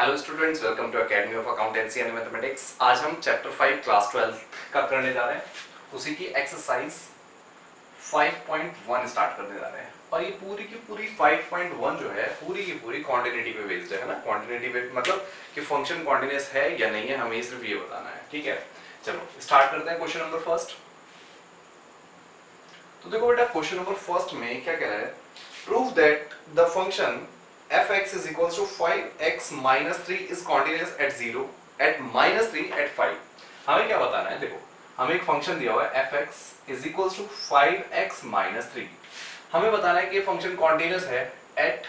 Hello students, welcome to academy of accountancy and mathematics. आज हम chapter 5 class 12 का करने जा रहे हैं। उसी की एक्सरसाइज 5.1 स्टार्ट करने जा रहे हैं। और ये पूरी की पूरी 5.1 जो है पूरी की पूरी क्वांटिटी पे बेस्ड है ना। क्वांटिटी पे मतलब कि फंक्शन कॉन्टिन्यूअस है या नहीं है, हमें सिर्फ ये बताना है। ठीक है, चलो स्टार्ट करते हैं। Question number first. तो देखो बेटा, क्वेश्चन नंबर फर्स्ट में क्या कह रहा है, prove that the function fx is equals to 5x minus 3 is continuous at 0 at minus 3 at 5। हमें क्या बताना है, देखो हमें एक फंक्शन दिया हुआ है fx is equals to 5x minus 3। हमें बताना है कि ये फंक्शन कॉन्टिन्यूस है at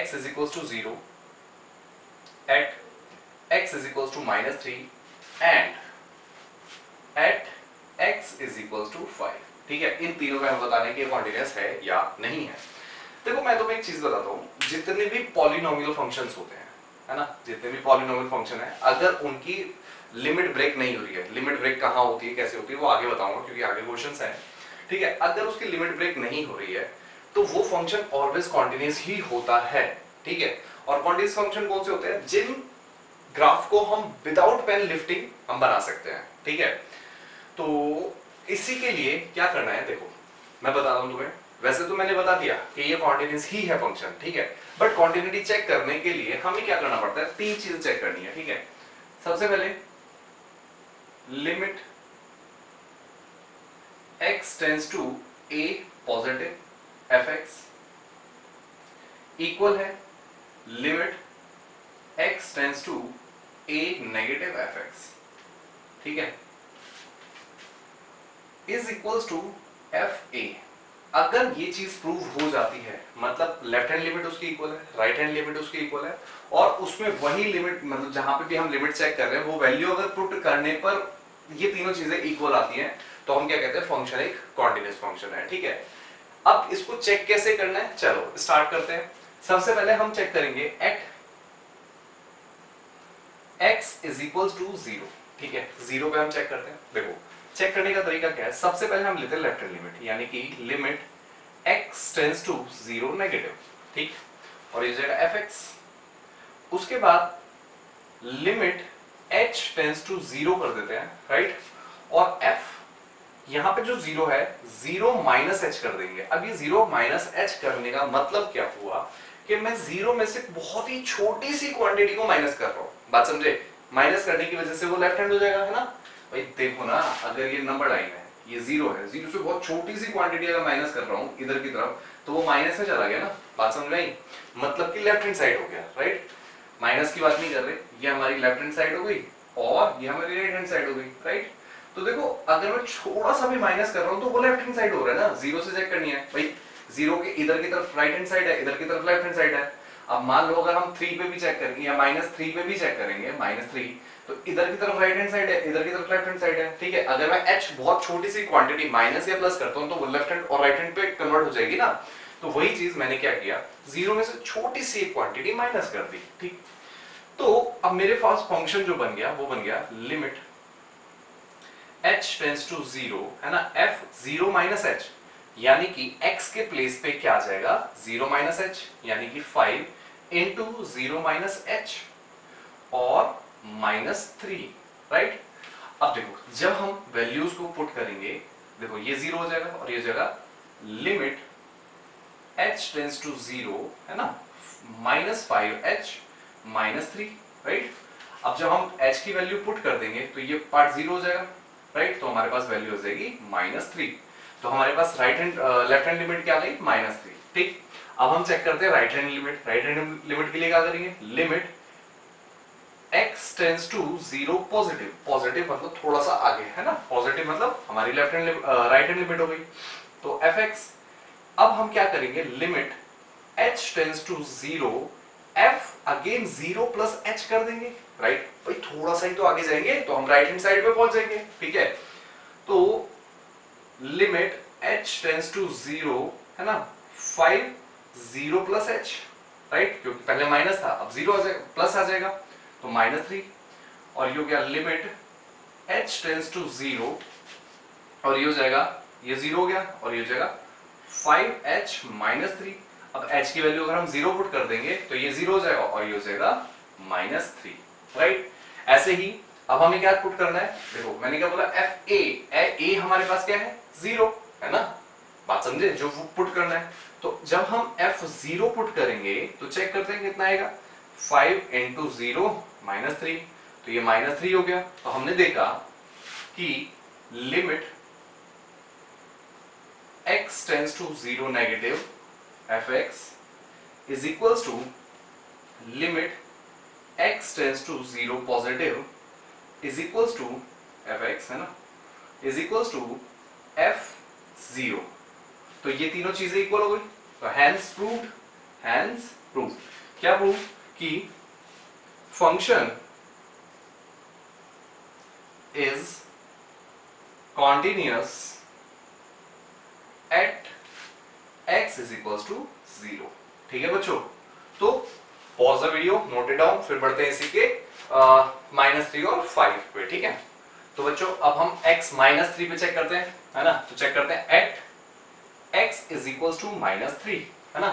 x is equals to 0 at x is equals to minus 3 and at x is equals to 5। ठीक है, इन तीनों में हमें बताना है कि ये कॉन्टिन्यूस है या नहीं है। देखो मैं तुम्हें एक चीज बताता हूँ, जितने भी पॉलिनोमियल फंक्शंस होते हैं, है ना, जितने भी पॉलिनोमियल फंक्शन है, अगर उनकी लिमिट ब्रेक नहीं हो रही है, लिमिट ब्रेक कहाँ होती है, कैसे होती है, वो आगे बताऊंगा क्योंकि आगे क्वेश्चंस हैं। ठीक है, अगर उसकी लिमिट ब्रेक नहीं हो रही है तो वो फंक्शन ऑलवेज कॉन्टिन्यूस ही होता है। ठीक है, और कॉन्टिन्यूस फंक्शन कौन से होते हैं, जिन ग्राफ को हम विदाउट पेन लिफ्टिंग हम बना सकते हैं। ठीक है, तो इसी के लिए क्या करना है, देखो मैं बताता हूं तुम्हें। वैसे तो मैंने बता दिया कि ये कॉन्टिन्यूस ही है फंक्शन, ठीक है, बट कॉन्टिन्यूटी चेक करने के लिए हमें क्या करना पड़ता है, तीन चीजें चेक करनी है। ठीक है, सबसे पहले limit x tends to a positive fx equal है limit x tends to a negative fx। ठीक है, इज इक्वल्स टू fa। अगर ये चीज प्रूव हो जाती है, मतलब लेफ्ट हैंड लिमिट उसकी इक्वल है, राइट हैंड लिमिट उसकी इक्वल है, और उसमें वही लिमिट, मतलब जहां पे भी हम लिमिट चेक कर रहे हैं वो वैल्यू अगर पुट करने पर ये तीनों चीजें इक्वल आती हैं, तो हम क्या कहते हैं, फंक्शन एक कॉन्टिन्यूअस फंक्शन है। ठीक है, अब इसको चेक कैसे करना है, चलो स्टार्ट करते हैं। सबसे पहले हम चेक करेंगे at x is equal to 0। ठीक है, 0 पे हम चेक करते हैं। देखो चेक करने का तरीका क्या है, सबसे पहले हम लेते हैं लेफ्ट हैंड लिमिट, यानी कि limit x tends to 0 negative. ठीक, और ये जाएगा fx। उसके बाद लिमिट h टेंड्स टू 0 कर देते हैं, राइट, और f यहां पे जो 0 है 0 माइनस h कर देंगे। अब ये 0 माइनस h करने का मतलब क्या हुआ कि मैं 0 में से बहुत ही छोटी सी क्वांटिटी को माइनस कर रहा हूं। बात समझे, माइनस करने की वजह से वो लेफ्ट हैंड हो जाएगा, है ना भाई। देखो ना, अगर ये नंबर लाइन है, ये 0 है, 0 से बहुत छोटी सी क्वांटिटी अगर माइनस कर रहा हूं इधर की तरफ, तो वो माइनस में चला गया ना। बात समझ में आई, मतलब कि लेफ्ट हैंड साइड हो गया, राइट। माइनस की बात नहीं कर रहे, ये हमारी लेफ्ट हैंड साइड हो गई और ये हमारी राइट हैंड साइड हो गई, राइट। तो देखो अगर मैं थोड़ा सा भी माइनस कर रहा हूं तो वो लेफ्ट हैंड साइड हो रहा है ना, 0 से चेक करनी है भाई। 0 के इधर की तरफ राइट हैंड साइड है, इधर की तरफ लेफ्ट हैंड साइड है। अब मान लो अगर हम 3 पे भी चेक करेंगे या -3 पे भी चेक करेंगे, -3, तो इधर की तरफ राइट हैंड साइड है, इधर की तरफ लेफ्ट हैंड साइड है। ठीक है, अगर मैं h बहुत छोटी सी क्वांटिटी माइनस या प्लस करता हूं तो वो लेफ्ट हैंड और राइट हैंड पे कन्वर्ट हो जाएगी ना। तो वही चीज मैंने क्या किया, 0 में से छोटी सी एक क्वांटिटी माइनस कर दी। ठीक, तो अब मेरे पास फंक्शन जो बन गया वो बन गया लिमिट h टेंड्स टू 0, है ना, f 0 माइनस h, यानी कि x के प्लेस पे क्या आ जाएगा, 0 माइनस h, यानी कि 5 इंटू 0 माइनस h और -3, राइट। अब देखो जब हम वैल्यूज को पुट करेंगे, देखो ये 0 हो जाएगा और ये हो जाएगा लिमिट h टेंड्स टू 0, है ना, -5h -3, राइट। अब जब हम h की वैल्यू पुट कर देंगे तो ये पार्ट 0 हो जाएगा, राइट, तो हमारे पास वैल्यू हो जाएगी -3। तो हमारे पास right hand left hand limit क्या आ गई, -3। ठीक, अब हम चेक करते हैं right hand limit. Right hand limit के लिए क्या करेंगे, limit x tends to 0 positive. Positive मतलब थोड़ा सा आगे, है ना, पॉजिटिव मतलब हमारी left hand right hand limit हो गई, तो fx। अब हम क्या करेंगे, limit h tends to 0 f again 0 plus h कर देंगे, राइट भाई, थोड़ा सा ही तो आगे जाएंगे तो हम राइट हैंड साइड पे पहुंच जाएंगे। ठीक है, तो लिमिट h टेंड्स टू 0, है ना, 5 0 प्लस h, राइट, क्योंकि पहले माइनस था अब 0 आ जाएगा, प्लस आ जाएगा, तो -3। और ये हो गया लिमिट h टेंड्स टू 0, और ये हो जाएगा, ये 0 हो गया और ये हो जाएगा 5h -3। अब h की वैल्यू अगर हम 0 पुट कर देंगे तो ये 0 हो जाएगा और ये हो जाएगा -3, राइट। ऐसे ही अब हमें क्या पुट करना है, देखो मैंने क्या बोला, एफ ए हमारे पास क्या है 0, है ना, बात समझे, जो पुट करना है। तो जब हम f0 पुट करेंगे तो चेक करते हैं कितना आएगा, 5 इंटू 0 -3, तो ये -3 हो गया। तो हमने देखा कि limit x tends to 0 negative fx is equals to limit x tends to 0 positive is equals to fx, है ना, इज इक्वल्स टू f0। तो ये तीनों चीजें इक्वल हो गई, तो हैंस प्रूव्ड, हैंस प्रूव्ड। क्या प्रूव, कि function is continuous at x is equals to 0। ठीक है बच्चों, तो pause the video, note it down, फिर बढ़ते हैं इसी के -3 और 5 पे। ठीक है, तो बच्चों अब हम x -3 पे चेक करते हैं, है ना, तो चेक करते हैं at x is equals to -3, है ना।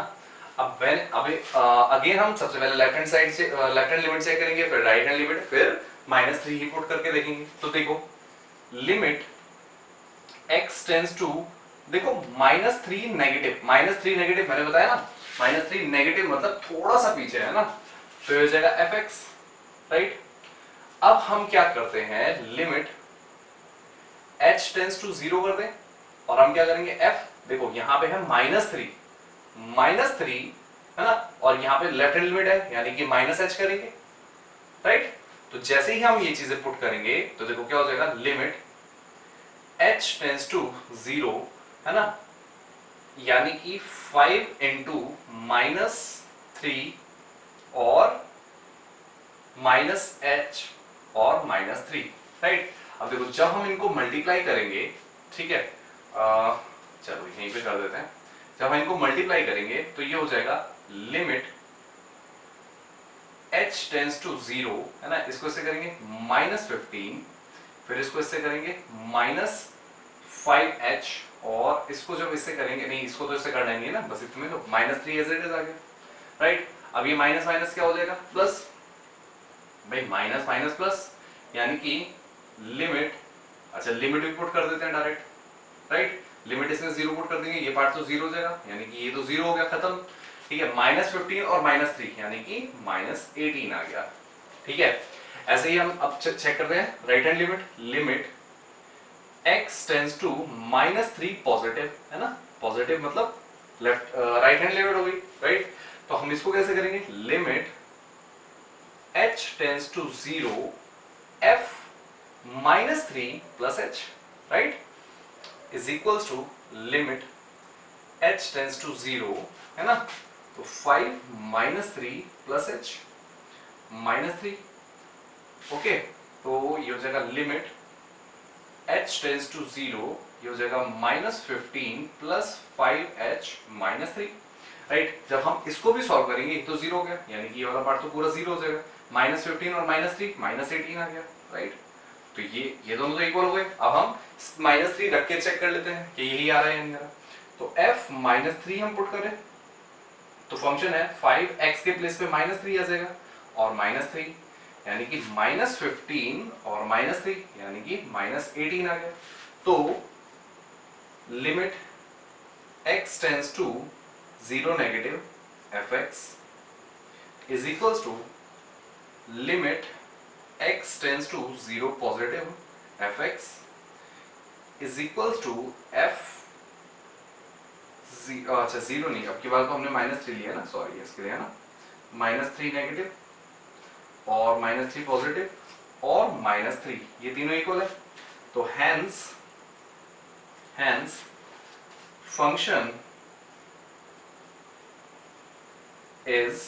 अब अगेन हम सबसे पहले लेफ्ट हैंड साइड से लेफ्ट हैंड लिमिट चेक करेंगे, फिर राइट हैंड लिमिट, फिर -3 ही पुट करके देखेंगे। तो देखो लिमिट x टेंड्स टू, देखो -3 नेगेटिव, -3 नेगेटिव मैंने बताया ना, -3 नेगेटिव मतलब थोड़ा सा पीछे है ना, तो हो जाएगा fx, राइट। अब हम क्या करते हैं, लिमिट h टेंड्स टू 0 कर दें और हम क्या करेंगे f, देखो यहां पे है -3 है ना, और यहां पे लेफ्ट हैंड लिमिट है यानी कि -h करेंगे, राइट। तो जैसे ही हम ये चीजें पुट करेंगे तो देखो क्या हो जाएगा, लिमिट h टेंड्स टू 0, है ना, यानी कि 5 इंटू -3 और -h और -3, राइट। अब देखो जब हम इनको मल्टीप्लाई करेंगे, ठीक है, चलो यहीं पे कर देते हैं, जब हम इनको मल्टीप्लाई करेंगे तो ये हो जाएगा लिमिट h टेंड्स टू 0, है ना, इसको इससे करेंगे -15, फिर इसको इससे करेंगे -5h और इसको जब इससे करेंगे, नहीं इसको तो इससे करना ही नहीं है ना, बस इतने तो -3 एज इट इज आ गया, राइट। अब ये माइनस माइनस क्या हो जाएगा, प्लस, भाई माइनस माइनस प्लस, यानी कि लिमिट, अच्छा लिमिट भी पुट कर देते हैं डायरेक्ट, राइट। लिमिट इसमें 0 पुट कर देंगे, ये पार्ट तो 0 हो जाएगा, यानी कि ये तो 0 हो गया, खत्म। ठीक है, -15 और -3 यानी कि -18 आ गया। ठीक है, ऐसे ही हम अब चेक करते हैं right hand limit, limit x tends to -3 positive, है ना, पॉजिटिव मतलब लेफ्ट राइट हैंड लिमिट हो गई, राइट। तो हम इसको कैसे करेंगे, limit h tends to 0 f -3 plus h, right, is equals to limit h tends to 0, है ना, तो 5 -3 प्लस h -3, ओके। तो ये हो जाएगा लिमिट h टेंड्स टू 0, ये हो जाएगा -15 प्लस 5h -3, राइट। जब हम इसको भी सॉल्व करेंगे तो 0 हो गया, यानी कि ये वाला पार्ट तो पूरा 0 हो जाएगा, -15 और -3 -18 आ गया, राइट। तो ये दोनों तो इक्वल हो गए। अब हम -3 रख के चेक कर लेते हैं कि यही आ रहा है या नहीं आ रहा। तो f -3 हम पुट करें तो फंक्शन है 5x के प्लेस पे -3 आ जाएगा और -3 यानी कि -15 और -3 यानी कि -18 आ गया। तो limit x tends to 0 negative fx is equals to limit x tends to 0 positive fx is equals to f, अच्छा 0 नहीं, अब की बार तो हमने -3 लिया ना, सॉरी इसके लिए, है ना, -3 नेगेटिव और -3 पॉजिटिव और -3, ये तीनों इक्वल है। तो hence function is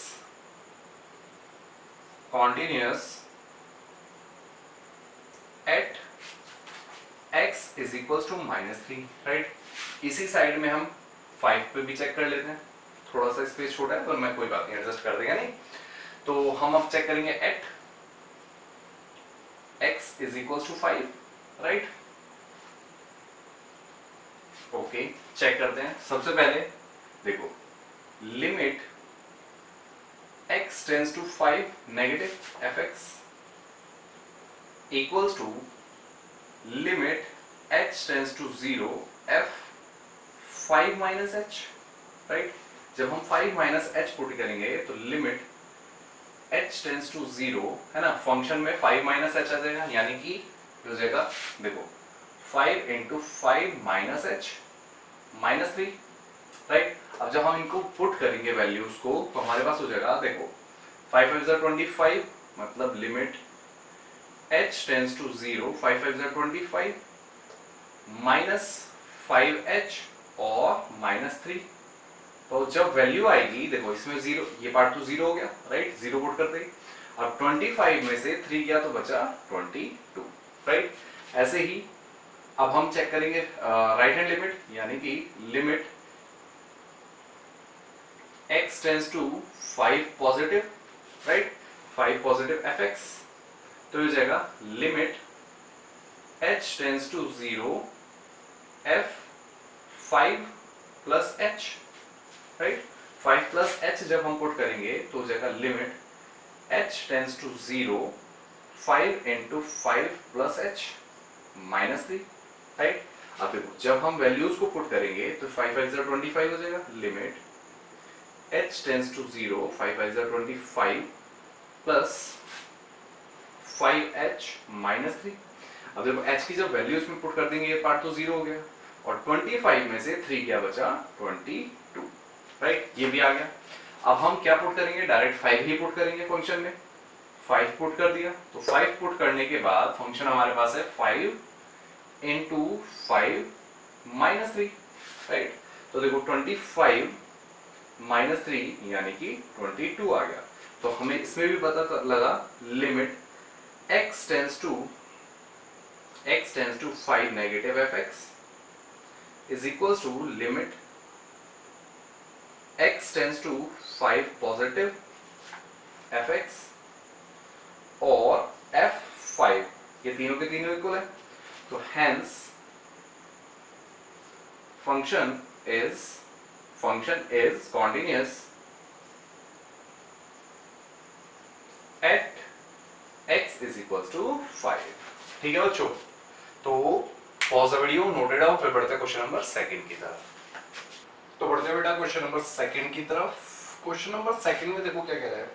continuous at x is equals to -3, right. इसी साइड में हम 5 पे भी चेक कर लेते हैं, थोड़ा सा स्पेस छोटा है पर मैं कोई बात नहीं, एडजस्ट कर देगा नहीं। तो हम अब चेक करेंगे at x is equals to 5, right. Okay, check करते हैं। सबसे पहले देखो limit x tends to 5 negative fx equals to limit h tends to 0 f 5 minus h, right. जब हम 5 माइनस h पुट करेंगे तो लिमिट h टेंस टू 0 है ना, फंक्शन में 5 माइनस h आ जाएगा, यानी कि हो जाएगा देखो 5 into 5 minus h minus 3, right. अब जब हम इनको पुट करेंगे वैल्यूज को तो हमारे पास हो जाएगा देखो 5 5 जा 25, मतलब लिमिट h टेंस टू 0 5 5 जा 25 माइनस 5h और माइनस 3। तो जब वैल्यू आएगी देखो इसमें 0, ये पार्ट तो 0 हो गया, राइट, 0 पुट करते ही। अब 25 में से 3 गया तो बचा 22, राइट। ऐसे ही अब हम चेक करेंगे राइट हैंड लिमिट, यानी कि limit x tends to 5 positive, right, 5 positive fx, तो हो जाएगा limit h tends to 0 f 5 plus h, right. 5 plus h जब हम पुट करेंगे तो हो जाएगा limit h tends to 0 5 into 5 plus h minus 3, right. अब देखो जब हम वैल्यूज को पुट करेंगे तो 5 5 जा 25 हो जाएगा, लिमिट h टेंस टू 0 5 5 जा 25 प्लस 5h माइनस 3। अब देखो h की जब वैल्यूज में पुट कर देंगे ये पार्ट तो 0 हो गया, और 25 में से 3 क्या बचा 22, राइट, ये भी आ गया। अब हम क्या पुट करेंगे, डायरेक्ट 5 ही पुट करेंगे फंक्शन में। 5 पुट कर दिया तो 5 पुट करने के बाद फंक्शन हमारे पास है 5 इंटू 5 माइनस 3, राइट। तो देखो 25 माइनस 3 यानी कि 22 आ गया। तो हमें इसमें भी पता लगा limit x tends to 5 negative fx is equals to limit x tends to 5 positive fx और f5, ये तीनों के तीनों इक्वल है, तो hence function is continuous at x is equals to 5। ठीक है बच्चों, तो pause the video, noted out, फिर बढ़ते हैं क्वेश्चन नंबर 2 की तरफ। तो बढ़ते हैं बेटा क्वेश्चन नंबर 2 की तरफ। क्वेश्चन नंबर 2 में देखो क्या कह रहा है,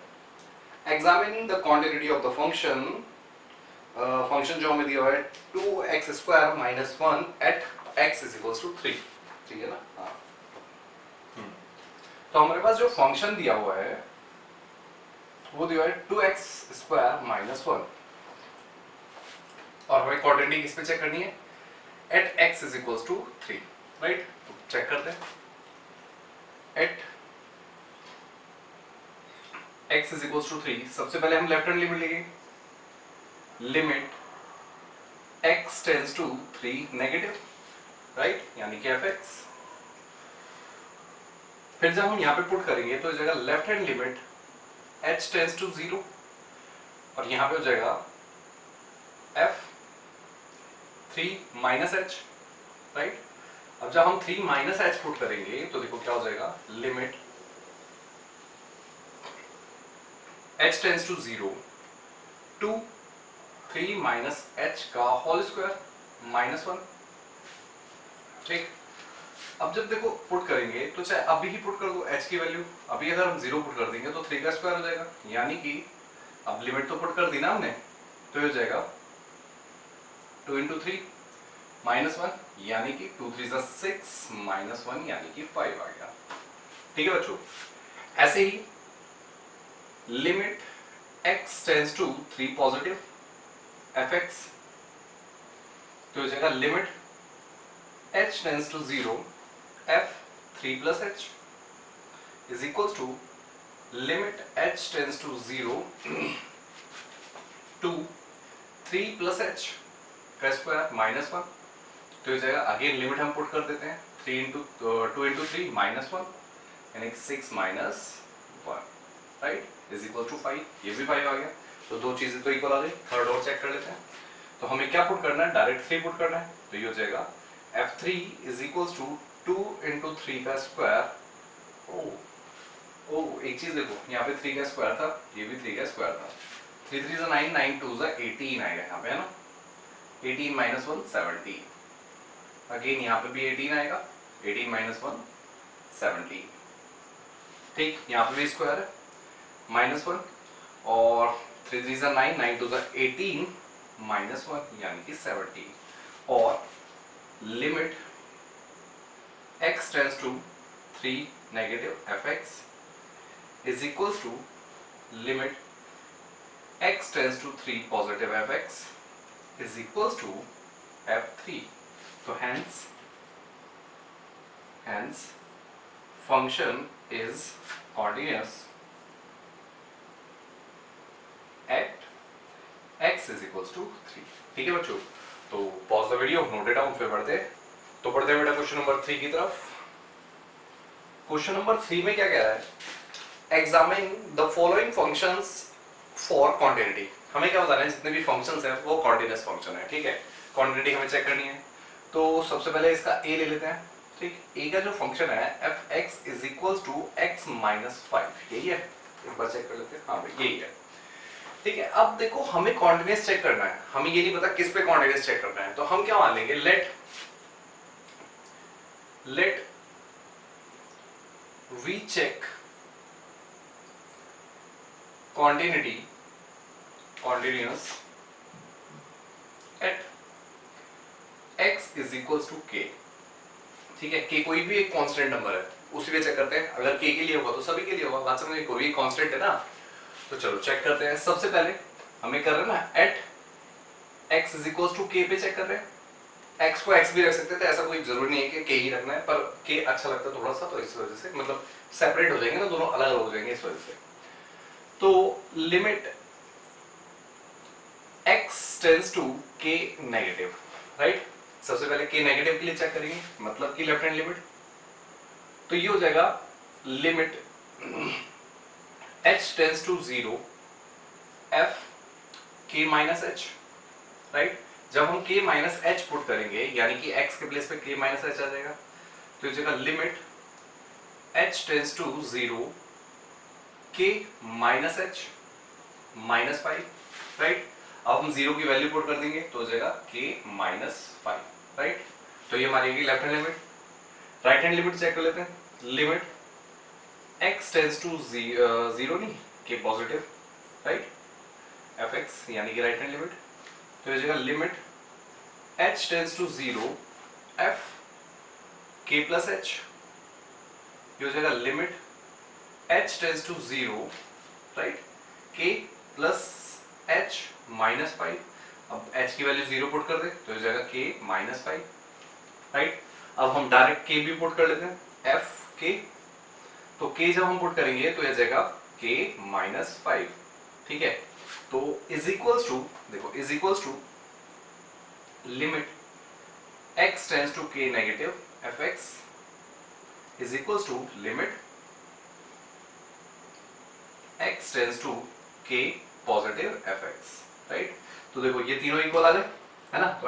examine the quantity of the function, function जो हमें दिया हुआ है 2x² minus 1 at x is equals to 3, ठीक है ना। हाँ, तो हमारे पास जो फंक्शन दिया हुआ है वो दिया है 2x² माइनस 1, और हमें क्वांटिटी किस पे चेक करनी है, at x is equals to 3, right. तो चेक करते हैं, at x is equals to 3, सबसे पहले हम लेफ्ट हैंड लिमिट लेंगे, limit x tends to 3 negative, right, यानी कि fx। फिर जब हम यहाँ पे पुट करेंगे तो हो जाएगा left hand limit h tends to 0, और यहाँ पे हो जाएगा f 3 माइनस h, राइट। अब जब हम 3 माइनस h पुट करेंगे तो देखो क्या हो जाएगा, limit h tends to 0 two 3 minus h का होल स्क्वायर माइनस 1, ठीक। अब जब देखो पुट करेंगे तो चाहे अभी ही पुट कर दो h की वैल्यू, अभी अगर हम 0 पुट कर देंगे तो 3 का स्क्वायर हो जाएगा, यानी कि अब लिमिट तो पुट कर दी ना हमने, तो हो जाएगा 2 इंटू 3 माइनस 1, यानी कि 2 3 6 माइनस 1 यानी कि 5 आ गया, ठीक है बच्चों। ऐसे ही limit x tends to 3 positive fx, तो हो जाएगा limit h tends to 0 f 3 plus h is equals to limit h tends to 0 two 3 plus h का स्क्वायर माइनस 1, तो हो जाएगा अगेन लिमिट हम पुट कर देते हैं 2 इंटू 3 माइनस 1 यानी 6 minus 1, right, is equal to 5, ये भी 5 आ गया। तो दो चीजें तो इक्वल आ गई। थर्ड और चेक कर लेते हैं, तो हमें क्या पुट करना है, डायरेक्ट 3 पुट करना है, तो ये हो जाएगा f3 is equals to 2 into 3 का स्क्वायर एक चीज देखो, यहाँ पे 3 का स्क्वायर था, ये भी 3 का स्क्वायर था, 3 3 9, 9 2 18 आएगा यहाँ पे, है ना, 18 माइनस 1 17, अगेन यहाँ पे भी 18 आएगा, 18 माइनस 1 17, ठीक, यहाँ पे भी स्क्वायर है, माइनस 1, और 3 3 9, 9 2 18 माइनस 1 यानी कि 17, और limit x tends to 3 negative fx is equals to limit x tends to 3 positive fx is equals to f3. So hence function is continuous at x is equals to 3. ठीक है बच्चों, तो pause the video, note it down, फिर बढ़ते बेटा question number 3 की तरफ। Question number 3 में क्या कह रहा है, examine the following functions for continuity. हमें क्या बताना है, जितने भी फंक्शंस हैं वो कॉन्टिन्यूअस फंक्शन है, ठीक है, कॉन्टिन्यूटी हमें चेक करनी है। तो सबसे पहले इसका a ले लेते हैं, ठीक, a का जो फंक्शन है f(x) is equals to x minus 5, यही है, एक बार चेक कर लेते हैं, हाँ भाई यही है, ठीक है। अब देखो हमें कॉन्टिन्यूअस चेक करना है, हमें ये नहीं पता किस पे कॉन्टिन्यूअस चेक करना है, तो हम क्या मान लेंगे, let we check continuous at x is equals to k, ठीक है, k कोई भी एक कांस्टेंट नंबर है, उसी पे चेक करते हैं, अगर k के लिए होगा तो सभी के लिए होगा, बात समझ में, कोई भी कांस्टेंट है ना, तो चलो चेक करते हैं। सबसे पहले हमें कर रहे हैं ना at x is equals to k पे चेक कर रहे हैं, x को x भी रख सकते थे, ऐसा कोई जरूरी नहीं है कि k ही रखना है, पर k अच्छा लगता है थोड़ा सा, तो इस वजह से मतलब सेपरेट हो जाएंगे ना, दोनों अलग अलग हो जाएंगे इस वजह से। तो limit x tends to k negative, right, सबसे पहले k नेगेटिव के लिए चेक करेंगे, मतलब कि लेफ्ट हैंड लिमिट, तो ये हो जाएगा limit h tends to 0 f k minus h, right, जब हम k माइनस h पुट करेंगे यानी कि x के प्लेस पे k माइनस h आ जाएगा, तो ये जगह limit h tends to 0 k minus h minus 5, right, अब हम 0 की वैल्यू पुट कर देंगे तो हो जाएगा k माइनस 5, राइट, तो ये हमारी left hand limit. Right hand limit check कर लेते हैं, लिमिट x टेंड्स टू 0 नहीं, k पॉजिटिव, राइट, fx यानी कि राइट हैंड लिमिट, तो ये हो जाएगा limit h tends to 0 f k plus h, ये हो जाएगा limit h tends to 0, right, k plus h minus 5, अब h की वैल्यू 0 पुट कर दे तो हो जाएगा k माइनस 5, राइट, अब हम डायरेक्ट k भी पुट कर लेते हैं f k, तो k जब हम पुट करेंगे तो यह जाएगा k माइनस 5, ठीक है, तो इज इक्वल्स टू, देखो is equals to limit x tends to k negative fx is equals to limit x tends to k positive fx, right, तो देखो ये तीनों इक्वल आ गए, है ना, तो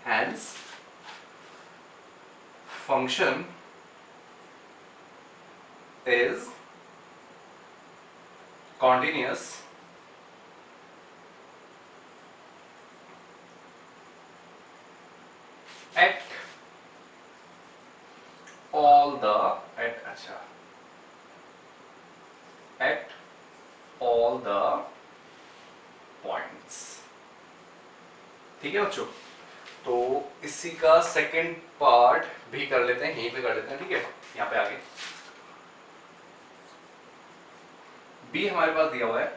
hence function is continuous at all the at all the points, ठीक है बच्चों, तो इसी का सेकंड पार्ट भी कर लेते हैं, यहीं पे कर लेते हैं, ठीक है, यहाँ पे आगे b हमारे पास दिया हुआ है,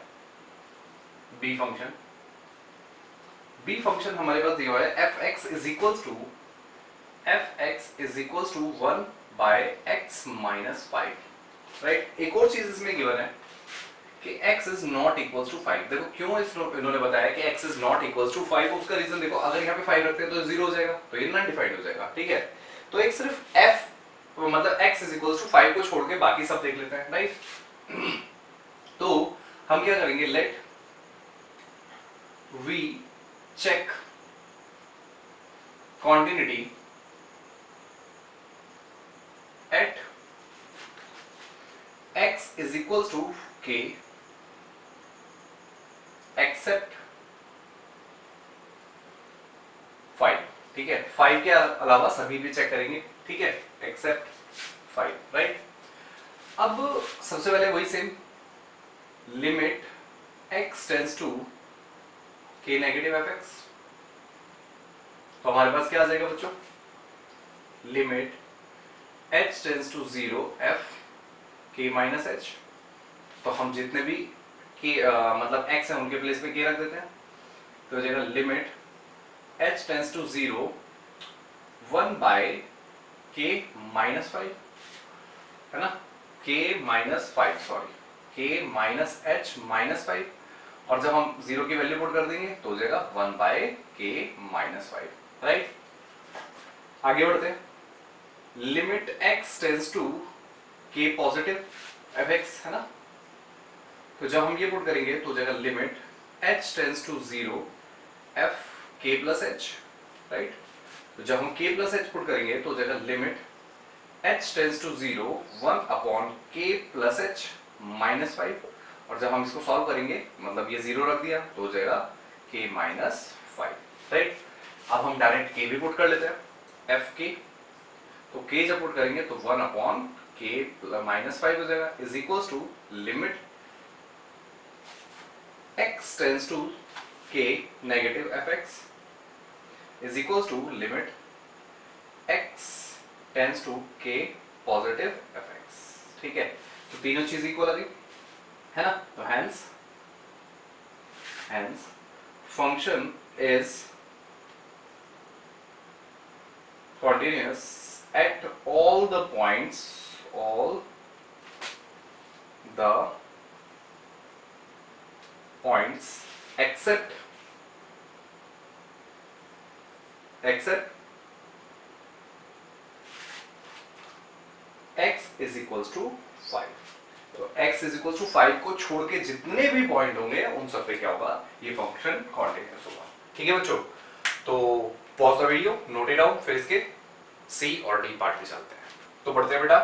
b फंक्शन हमारे पास दिया हुआ है fx is equals to 1 by x minus 5, right, एक और चीज इसमें गिवन है कि x is not equals to 5, देखो क्यों इन्होंने बताया कि x is not equals to 5, उसका रीजन देखो, अगर यहाँ पे 5 रखते हैं तो 0 हो जाएगा, तो ये नॉन डिफाइंड हो जाएगा, ठीक है, तो एक सिर्फ f मतलब x इज इक्वल्स टू 5 को छोड़ के बाकी सब देख लेते हैं, राइट, तो हम क्या करेंगे, let we check continuity at x is equal to k except 5, ठीक है, 5 के अलावा सभी भी चेक करेंगे, ठीक है, एक्सेप्ट 5, राइट। अब सबसे पहले वही same limit x tends to k negative fx, तो हमारे पास क्या आ जाएगा बच्चों, limit h tends to 0 f k minus h, तो हम जितने भी k मतलब x है उनके प्लेस पे k रख देते हैं, तो हो जाएगा limit h tends to 0 1 by k minus 5, है ना, k minus 5 sorry k minus h minus 5, और जब हम 0 की वैल्यू पुट कर देंगे तो हो जाएगा 1 बाय k माइनस 5, राइट। आगे बढ़ते हैं, limit x tends to k positive fx, है ना, तो जब हम ये पुट करेंगे तो हो जाएगा limit h tends to 0 f k plus h, right. तो जब हम k प्लस h पुट करेंगे तो हो जाएगा limit h tends to 0 1 upon k plus h minus 5, और जब हम इसको सॉल्व करेंगे मतलब ये 0 रख दिया तो हो जाएगा k माइनस 5, राइट। अब हम डायरेक्ट k भी पुट कर लेते हैं f k, तो k जब पुट करेंगे तो 1 अपॉन k माइनस 5 हो जाएगा is equals to limit x tends to k negative fx is equals to limit x tends to k positive fx, ठीक है, तो तीनों चीज इक्वल आ गई, है ना, तो hence function is continuous at all the points except x is equals to 5, तो x is equals to 5 को छोड़ के जितने भी पॉइंट होंगे उन सब पे क्या होगा, ये फंक्शन कॉन्टिन्यूअस होगा, ठीक है बच्चों। तो pause the video, note it down, फिर इसके सी और डी पार्ट पे चलते हैं। तो बढ़ते हैं बेटा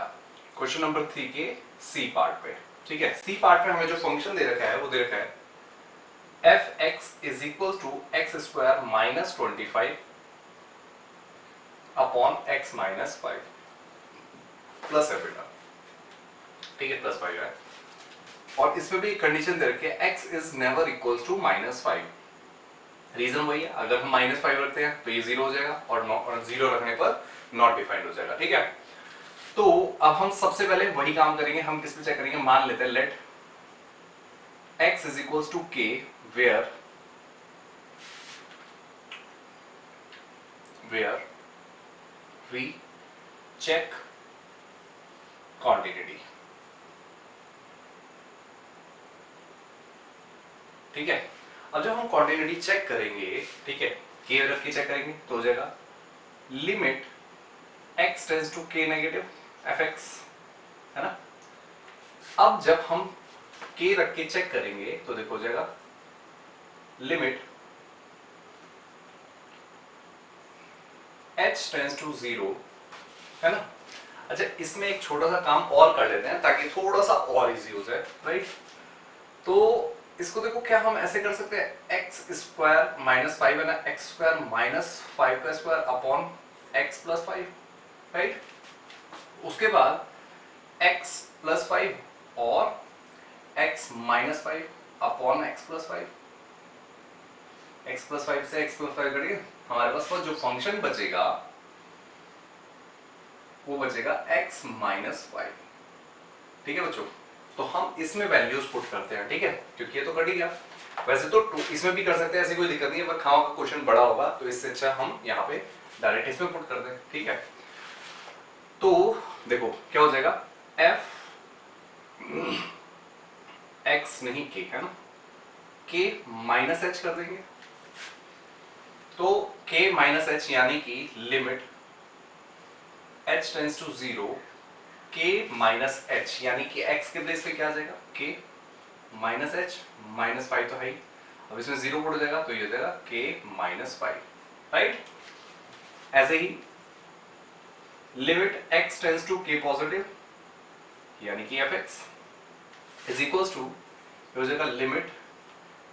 क्वेश्चन नंबर 3 के सी पार्ट पे, ठीक है। सी पार्ट में हमें जो फंक्शन दे रखा है वो दे रखा है fx is equals to x square minus 25 upon x minus 5 plus है बेटा, ठीक है, प्लस 5 है, और इसमें भी कंडीशन दे रखी है x is never equals to minus 5, reason वही है, अगर हम माइनस 5 रखते हैं तो ये 0 हो जाएगा और 0 रखने पर नॉट डिफाइंड हो जाएगा, ठीक है। तो अब हम सबसे पहले वही काम करेंगे, हम किस पे चेक करेंगे, मान लेते हैं late x is equals to k where we check continuity, ठीक है। अब जब हम कॉन्टिन्यूटी चेक करेंगे, ठीक है, k रख के चेक करेंगे तो हो जाएगा limit x tends to k negative fx, है ना। अब जब हम k रख के चेक करेंगे तो देखो हो जाएगा लिमिट h टेंस टू 0, है ना। अच्छा, इसमें एक छोटा सा काम और कर लेते हैं ताकि थोड़ा सा और इजी हो जाए, राइट। तो इसको देखो, क्या हम ऐसे कर सकते हैं एक्स स्क्वायर माइनस 5 है ना, एक्स स्क्वायर माइनस 5 का square upon x plus 5, right. उसके बाद एक्स प्लस 5 और x minus 5 upon x plus 5, x plus 5 से एक्स प्लस 5 करेंगे, हमारे पास जो फंक्शन बचेगा वो बचेगा x माइनस 5, ठीक है बच्चों। तो हम इसमें वैल्यूज पुट करते हैं, ठीक है, क्योंकि ये तो कट ही गया। वैसे तो इसमें भी कर सकते हैं, ऐसी कोई दिक्कत नहीं है, पर खाओ का क्वेश्चन बड़ा होगा तो इससे अच्छा हम यहाँ पे डायरेक्ट इसमें पुट कर दें, ठीक है। तो देखो क्या हो जाएगा, f x नहीं k, है ना, k माइनस h कर देंगे, तो k माइनस h यानी कि limit h tends to 0 k minus h, यानी कि x के प्लेस पे क्या आ जाएगा, k माइनस h माइनस 5 तो है ही, अब इसमें 0 पुट हो जाएगा तो ये हो जाएगा k माइनस 5, राइट। ऐसे ही limit x tends to k positive यानी कि fx, इज इक्वल्स टू हो जाएगा limit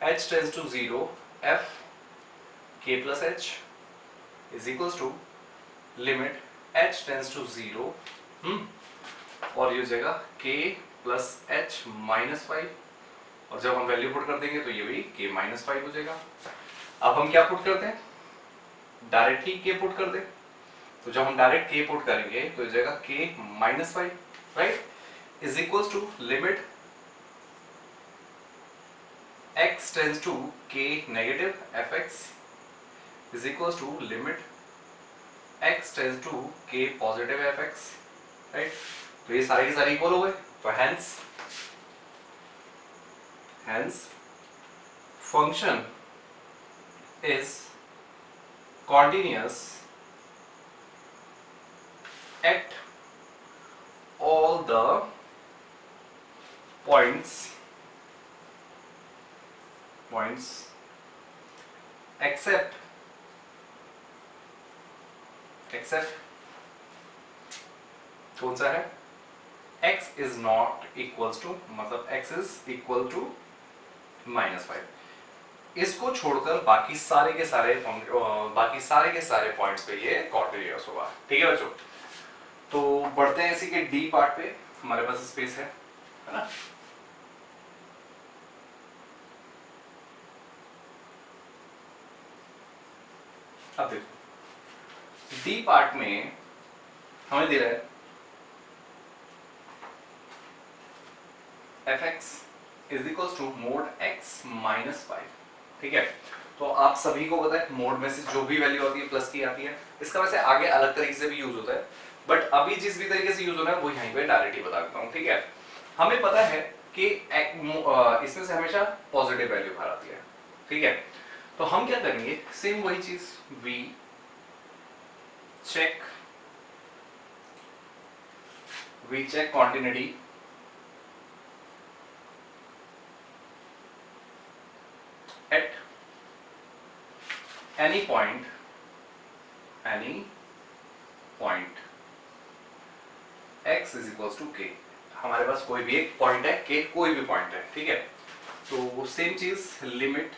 h tends to 0 f k plus h is equals to limit h tends to 0 और ये हो जाएगा k प्लस h माइनस 5 और जब हम वैल्यू पुट कर देंगे तो ये भी k माइनस 5 हो जाएगा। अब हम क्या पुट करते हैं, डायरेक्ट ही k पुट कर दे, तो जब हम डायरेक्ट k पुट करेंगे तो हो जाएगा k minus 5 right is equals to limit x tends to k negative fx is equals to limit x tends to k positive fx right. तो ये सारे के सारे इक्वल हो गए, तो hence function is continuous at all the points except कौन सा है, x is not equals to मतलब x is equal to -5। इसको छोड़कर बाकी सारे के सारे पॉइंट्स पे ये कॉन्टिन्यूअस होगा। ठीक है बच्चों, तो बढ़ते हैं इसी के डी पार्ट पे, हमारे पास स्पेस है ना। अब देखो डी पार्ट में हमें दे रहा है fx is equals to mod x minus 5। ठीक है, तो आप सभी को पता है मोड में से जो भी वैल्यू आती है प्लस की आती है। इसका वैसे आगे अलग तरीके से भी यूज होता है, बट अभी जिस भी तरीके से यूज होना है वो यहीं पे डायरेक्ट ही बता देता हूँ। ठीक है, हमें पता है कि इसमें से हमेशा पॉजिटिव वैल्यू बाहर आती है। ठीक है, तो हम क्या करेंगे, सेम वही चीज we check continuity at any point x is equals to k। हमारे पास कोई भी एक पॉइंट है, k कोई भी पॉइंट है। ठीक है, तो सेम चीज limit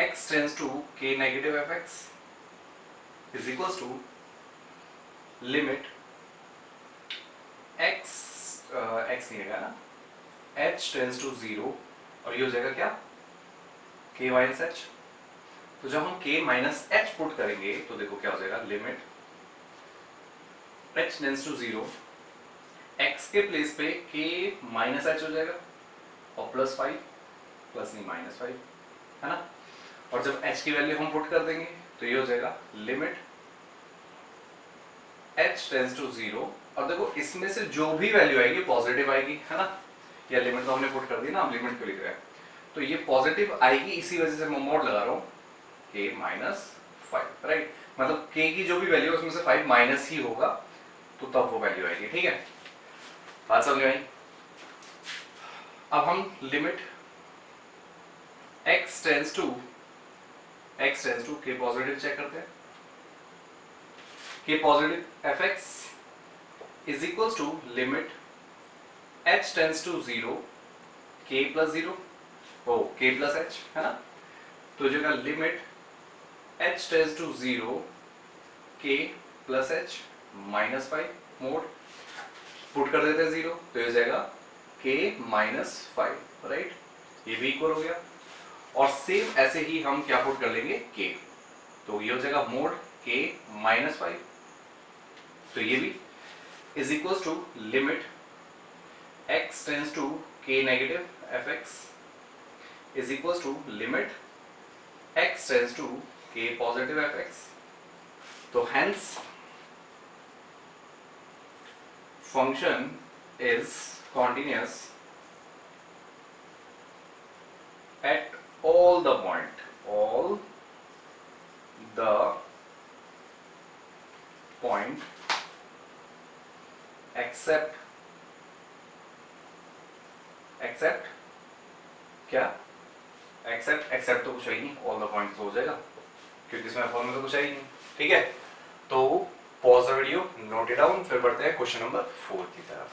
x tends to k negative fx is equals to limit x नहीं रहेगा ना, h टेंस टू 0 और ये हो जाएगा क्या, k माइनस h। तो जब हम k माइनस h पुट करेंगे तो देखो क्या हो जाएगा, limit h tends to 0 x के प्लेस पे k माइनस h हो जाएगा और प्लस 5 प्लस नहीं माइनस 5 है ना। और जब h की वैल्यू हम पुट कर देंगे तो ये हो जाएगा लिमिट h टेंस टू 0 और देखो इसमें से जो भी वैल्यू आएगी पॉजिटिव आएगी है ना, या लिमिट तो हमने पुट कर दी ना, हम लिमिट को लिख रहे हैं तो ये पॉजिटिव आएगी, इसी वजह से मैं मोड लगा रहा हूं k माइनस 5 राइट। मतलब k की जो भी वैल्यू है उसमें से 5 माइनस ही होगा तो तब वो वैल्यू आएगी। ठीक है, बात समझ में आई। अब हम limit x tends to k positive check करते हैं। k positive fx is equals to limit h tends to 0 k plus 0 ओ k प्लस h है ना, तो जो का limit h tends to 0 k plus h minus 5 mod put कर देते हैं 0 तो ये हो जाएगा k माइनस 5 राइट, ये भी इक्वल हो गया। और सेम ऐसे ही हम क्या पुट कर लेंगे k, तो ये हो जाएगा मोड k माइनस 5, तो ये भी is equal to limit x tends to k negative fx is equals to limit x tends to k positive fx। तो hence function is continuous at all the point except क्या, accept तो कुछ है ही नहीं, all the points हो जाएगा क्योंकि इसमें फॉर्म में तो कुछ है ही नहीं। ठीक है, तो pause the video, note it down, फिर बढ़ते हैं क्वेश्चन नंबर 4 की तरफ।